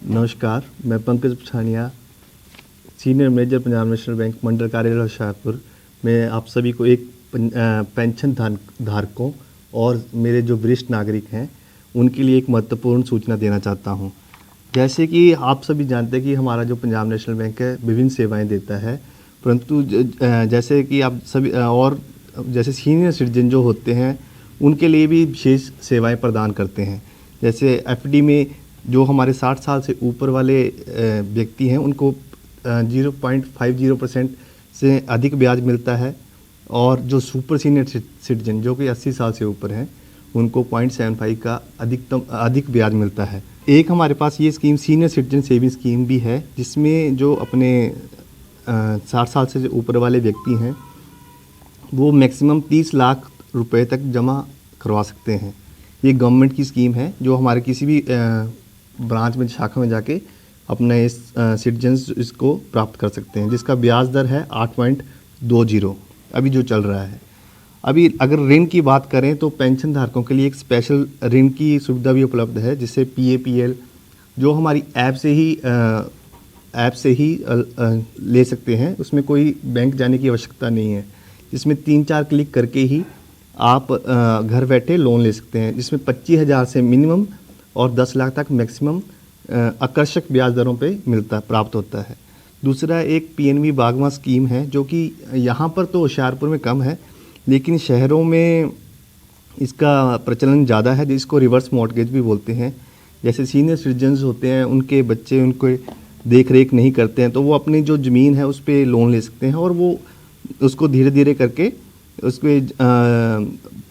नमस्कार, मैं Pankaj Pathania, senior manager Punjab national bank मंडल कार्यालय होशियारपुर में आप सभी को एक पेंशन धारकों और मेरे जो वरिष्ठ नागरिक हैं उनके लिए एक महत्वपूर्ण सूचना देना चाहता हूं। जैसे कि आप सभी जानते हैं कि हमारा जो पंजाब नेशनल बैंक है विभिन्न सेवाएं देता है, परंतु जैसे कि आप सभी और जैसे सीनियर सिटीजन जो होते हैं उनके लिए भी विशेष सेवाएं प्रदान करते हैं। जैसे एफडी में जो हमारे 60 साल से ऊपर वाले व्यक्ति हैं उनको 0.50% से अधिक ब्याज मिलता है, और जो सुपर सीनियर सिटीजन जो कि 80 साल से ऊपर हैं उनको 0.75 का अधिक ब्याज मिलता है। एक हमारे पास ये scheme senior citizen saving scheme भी है, जिसमें जो अपने 60 साल से ऊपर वाले व्यक्ति हैं वो मैक्सिमम 30 लाख रुपए तक जमा करवा सकते हैं। ये गवर्नमेंट की स्कीम है जो हमारे किसी भी ब्रांच में शाखा में जाके अपने इस सिटीजन्स इसको प्राप्त कर सकते हैं, जिसका ब्याज दर है 8.20 अभी जो चल रहा है। अभी अगर ऋण की बात करें तो पेंशन धारकों के लिए एक स्पेशल ऋण की सुविधा भी उपलब्ध है, जिससे PAPL जो हमारी ऐप से ही ले सकते हैं। उसमें कोई बैंक जाने की आवश्यकता नहीं है, जिसमें 3-4 क्लिक करके ही आप घर बैठे लोन ले सकते हैं, जिसमें 25,000 से मिनिमम और 10 लाख तक मैक्सिमम आकर्षक ब्याज दरों पे प्राप्त होता है। दूसरा एक PNB बागवा स्कीम है, जो कि यहाँ पर तो होशियारपुर में कम है लेकिन शहरों में इसका प्रचलन ज़्यादा है, जिसको रिवर्स मॉर्टगेज भी बोलते हैं। जैसे सीनियर सिटीजन्स होते हैं, उनके बच्चे उनको देख रेख नहीं करते हैं तो वो अपनी जो ज़मीन है उस पर लोन ले सकते हैं, और वो उसको धीरे धीरे करके उसके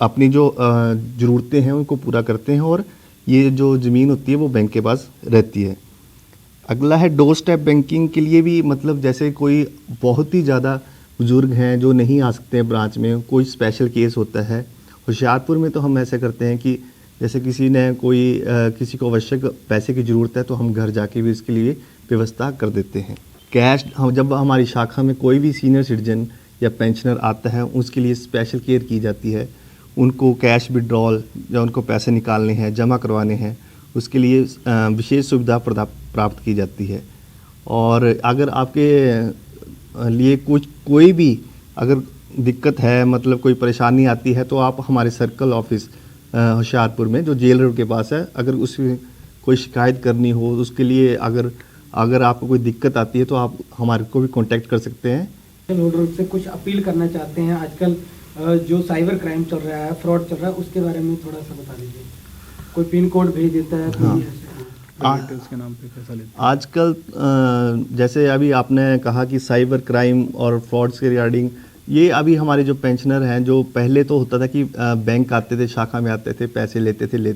अपनी जो ज़रूरतें हैं उनको पूरा करते हैं, और ये जो ज़मीन होती है वो बैंक के पास रहती है। अगला है डोर स्टेप बैंकिंग के लिए भी, मतलब जैसे कोई बहुत ही ज़्यादा बुज़ुर्ग हैं जो नहीं आ सकते हैं ब्रांच में, कोई स्पेशल केस होता है। होशियारपुर में तो हम ऐसे करते हैं कि जैसे किसी को आवश्यक पैसे की ज़रूरत है तो हम घर जाके भी इसके लिए व्यवस्था कर देते हैं। कैश जब हमारी शाखा में कोई भी सीनियर सिटीजन या पेंशनर आता है उसके लिए स्पेशल केयर की जाती है। उनको कैश विड्रॉल या उनको पैसे निकालने हैं, जमा करवाने हैं, उसके लिए विशेष सुविधा प्राप्त की जाती है। और अगर आपके लिए कोई भी अगर दिक्कत है, मतलब कोई परेशानी आती है, तो आप हमारे सर्कल ऑफिस होशियारपुर में जो जेल रोड के पास है, अगर उसकी कोई शिकायत करनी हो उसके लिए अगर आपको कोई दिक्कत आती है तो आप हमारे को भी कांटेक्ट कर सकते हैं। होल्डर से कुछ अपील करना चाहते हैं, आजकल जो साइबर क्राइम चल रहा है, फ्रॉड चल रहा है, उसके बारे में थोड़ा सा बता दीजिए। कोई पिन कोड भेज देता है, हाँ। उसके नाम पे पैसा लेते हैं। आजकल जैसे अभी आपने कहा कि साइबर क्राइम और फ्रॉड्स के रिगार्डिंग, ये अभी हमारे जो पेंशनर हैं, जो पहले तो होता था कि बैंक आते थे, शाखा में आते थे, पैसे लेते थे, ले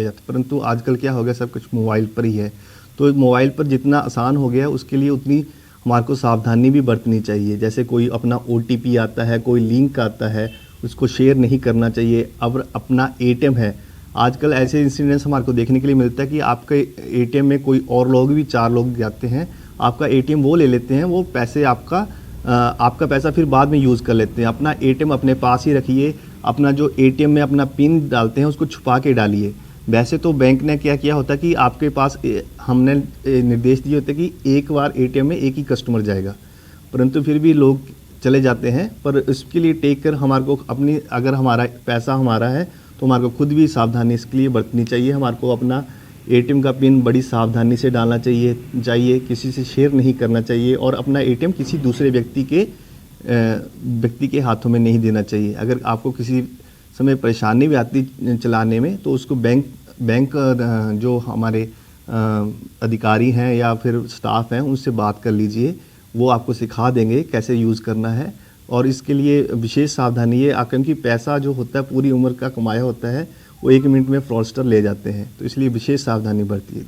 जाते, परंतु आजकल क्या हो गया, सब कुछ मोबाइल पर ही है। तो मोबाइल पर जितना आसान हो गया उसके लिए उतनी हमारे को सावधानी भी बरतनी चाहिए। जैसे कोई अपना OTP आता है, कोई लिंक आता है, उसको शेयर नहीं करना चाहिए। अब अपना ATM है, आजकल ऐसे इंसिडेंट्स हमारे को देखने के लिए मिलता है कि आपके ATM में कोई और लोग भी 4 लोग जाते हैं, आपका ATM वो ले लेते हैं, वो पैसे आपका पैसा फिर बाद में यूज़ कर लेते हैं। अपना ATM अपने पास ही रखिए, अपना जो ATM में अपना पिन डालते हैं उसको छुपा के डालिए। वैसे तो बैंक ने क्या किया होता है कि आपके पास हमने निर्देश दिए होते कि एक बार ATM में एक ही कस्टमर जाएगा, परंतु फिर भी लोग चले जाते हैं। पर इसके लिए टेक कर हमारे को अगर हमारा पैसा हमारा है तो हमारे को खुद भी सावधानी इसके लिए बरतनी चाहिए। हमारे को अपना ATM का पिन बड़ी सावधानी से डालना चाहिए, किसी से शेयर नहीं करना चाहिए, और अपना ATM किसी दूसरे व्यक्ति के हाथों में नहीं देना चाहिए। अगर आपको किसी समय परेशानी भी आती चलाने में तो उसको बैंक जो हमारे अधिकारी हैं या फिर स्टाफ हैं उनसे बात कर लीजिए, वो आपको सिखा देंगे कैसे यूज़ करना है। और इसके लिए विशेष सावधानी है, क्योंकि पैसा जो होता है पूरी उम्र का कमाया होता है, वो 1 मिनट में फ्रॉडस्टर ले जाते हैं, तो इसलिए विशेष सावधानी बरतिए।